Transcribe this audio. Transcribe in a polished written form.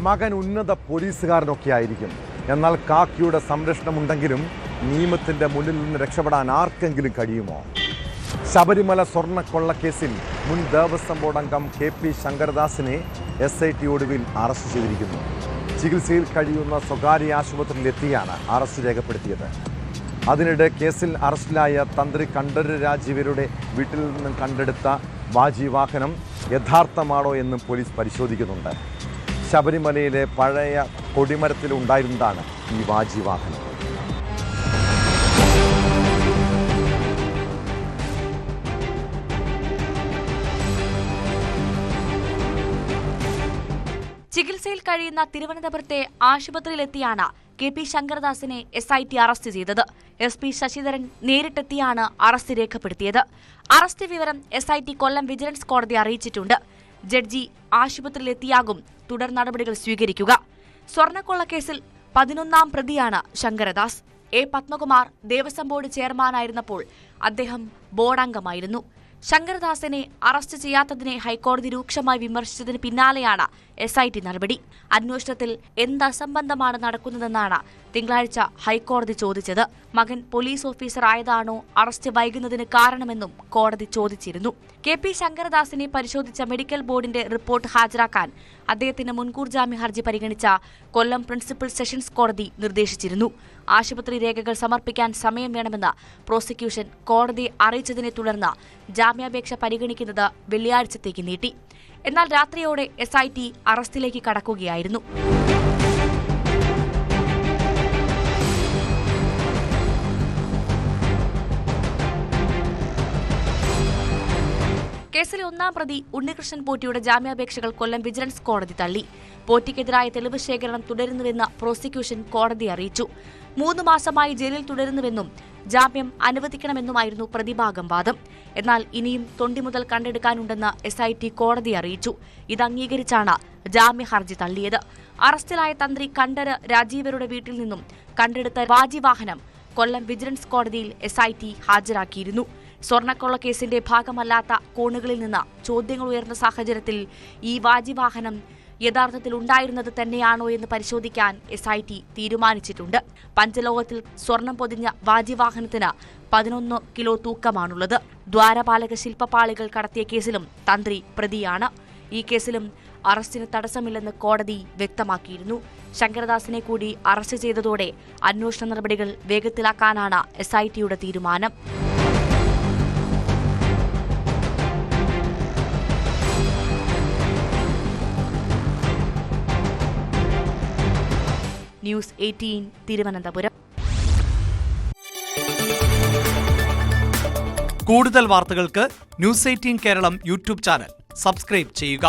മകൻ ഉന്നത പോലീസുകാരനൊക്കെ ആയിരിക്കും. എന്നാൽ കാക്കിയുടെ സംരക്ഷണമുണ്ടെങ്കിലും നിയമത്തിന്റെ മുന്നിൽ നിന്ന് രക്ഷപ്പെടാൻ ആർക്കെങ്കിലും കഴിയുമോ? ശബരിമല സ്വർണ്ണക്കൊള്ളക്കേസിൽ മുൻ ദേവസ്വം ബോർഡ് അംഗം KP ശങ്കരദാസിനെ SIT ഒടുവിൽ അറസ്റ്റ് ചെയ്തിരിക്കുന്നു. ചികിത്സയിൽ കഴിയുന്ന സ്വകാര്യ ആശുപത്രിയിലെത്തിയാണ് അറസ്റ്റ് രേഖപ്പെടുത്തിയത്. അതിനിടെ കേസിൽ അറസ്റ്റിലായ തന്ത്രി കണ്ഠരര് രാജീവരുടെ വീട്ടിൽ നിന്നും കണ്ടെടുത്ത വാജി വാഹനം യഥാർത്ഥമാണോ എന്നും പോലീസ് പരിശോധിക്കുന്നുണ്ട്. ശബരിമലയിലെ പഴയ കൊടിമരത്തിലുണ്ടായിരുന്നതാണ് ഈ വാജി വാഹനം. ചികിത്സയിൽ കഴിയുന്ന തിരുവനന്തപുരത്തെ ആശുപത്രിയിലെത്തിയാണ് KP ശങ്കരദാസിനെ SIT അറസ്റ്റ് ചെയ്തത്. SP ശശിധരൻ നേരിട്ടെത്തിയാണ് അറസ്റ്റ് രേഖപ്പെടുത്തിയത്. അറസ്റ്റ് വിവരം SIT കൊല്ലം വിജിലൻസ് കോടതി അറിയിച്ചിട്ടുണ്ട്. ജഡ്ജി ആശുപത്രിയിലെത്തിയാകും തുടർ നടപടികൾ സ്വീകരിക്കുക. സ്വർണ്ണക്കൊള്ളക്കേസിൽ 11ാം പ്രതിയാണ് ശങ്കരദാസ്. A. പത്മകുമാർ ദേവസ്വം ബോർഡ് ചെയർമാനായിരുന്നപ്പോൾ അദ്ദേഹം ബോർഡ് അംഗമായിരുന്നു. ശങ്കരദാസിനെ അറസ്റ്റ് ചെയ്യാത്തതിനെ ഹൈക്കോടതി രൂക്ഷമായി വിമർശിച്ചതിന് പിന്നാലെയാണ് SIT നടപടി. അന്വേഷണത്തിൽ എന്ത് അസംബന്ധമാണ് നടക്കുന്നതെന്നാണ് തിങ്കളാഴ്ച ഹൈക്കോടതി ചോദിച്ചത്. മകൻ പോലീസ് ഓഫീസർ ആയതാണോ അറസ്റ്റ് വൈകുന്നതിന് കാരണമെന്നും കോടതി ചോദിച്ചിരുന്നു. KP ശങ്കരദാസിനെ പരിശോധിച്ച മെഡിക്കൽ ബോർഡിന്റെ റിപ്പോർട്ട് ഹാജരാക്കാൻ അദ്ദേഹത്തിന് മുൻകൂർ ജാമ്യ ഹർജി പരിഗണിച്ച കൊല്ലം പ്രിൻസിപ്പൽ സെഷൻസ് കോടതി നിർദ്ദേശിച്ചിരുന്നു. ആശുപത്രി രേഖകൾ സമർപ്പിക്കാൻ സമയം വേണമെന്ന് പ്രോസിക്യൂഷൻ കോടതിയെ അറിയിച്ചതിനെ തുടർന്ന് ജാമ്യാപേക്ഷ പരിഗണിക്കുന്നത് വെള്ളിയാഴ്ചത്തേക്ക് നീട്ടി. എന്നാൽ രാത്രിയോടെ SIT അറസ്റ്റിലേക്ക് കടക്കുകയായിരുന്നു. കേസിലെ 1ാം പ്രതി ഉണ്ണികൃഷ്ണൻ പോറ്റിയുടെ ജാമ്യാപേക്ഷകൾ കൊല്ലം വിജിലൻസ് കോടതി തള്ളി. പോറ്റിക്കെതിരായ തെളിവ് ശേഖരണം തുടരുന്നുവെന്ന് പ്രോസിക്യൂഷൻ കോടതിയെ അറിയിച്ചു. 3 മാസമായി ജയിലിൽ തുടരുന്നുവെന്നും ജാമ്യം അനുവദിക്കണമെന്നുമായിരുന്നു പ്രതിഭാഗം വാദം. എന്നാൽ ഇനിയും തൊണ്ടി മുതൽ കണ്ടെടുക്കാനുണ്ടെന്ന് SIT കോടതിയെ അറിയിച്ചു. ഇത് അംഗീകരിച്ചാണ് ജാമ്യ ഹർജി തള്ളിയത്. അറസ്റ്റിലായ തന്ത്രി കണ്ഠരര് രാജീവരുടെ വീട്ടിൽ നിന്നും കണ്ടെടുത്ത വാജി വാഹനം കൊല്ലം വിജിലൻസ് കോടതിയിൽ SIT ഹാജരാക്കിയിരുന്നു. സ്വർണ്ണക്കൊള്ളക്കേസിന്റെ ഭാഗമല്ലാത്ത കോണുകളിൽ നിന്ന് ചോദ്യങ്ങൾ ഉയർന്ന സാഹചര്യത്തിൽ ഈ വാജി വാഹനം യഥാർത്ഥത്തിൽ ഉണ്ടായിരുന്നത് തന്നെയാണോ എന്ന് പരിശോധിക്കാൻ SIT തീരുമാനിച്ചിട്ടുണ്ട്. പഞ്ചലോഹത്തിൽ സ്വർണം പൊതിഞ്ഞ വാജി വാഹനത്തിന് 11 കിലോ തൂക്കമാണുള്ളത്. ദ്വാരപാലക ശില്പപാളികൾ കടത്തിയ കേസിലും തന്ത്രി പ്രതിയാണ്. ഈ കേസിലും അറസ്റ്റിന് തടസ്സമില്ലെന്ന് കോടതി വ്യക്തമാക്കിയിരുന്നു. ശങ്കരദാസിനെ കൂടി അറസ്റ്റ് ചെയ്തതോടെ അന്വേഷണ നടപടികൾ വേഗത്തിലാക്കാനാണ് SITയുടെ തീരുമാനം. ന്യൂസ് 18 തിരുവനന്തപുരം. കൂടുതൽ വാർത്തകൾക്ക് news 18 Keralam YouTube channel subscribe ചെയ്യുക.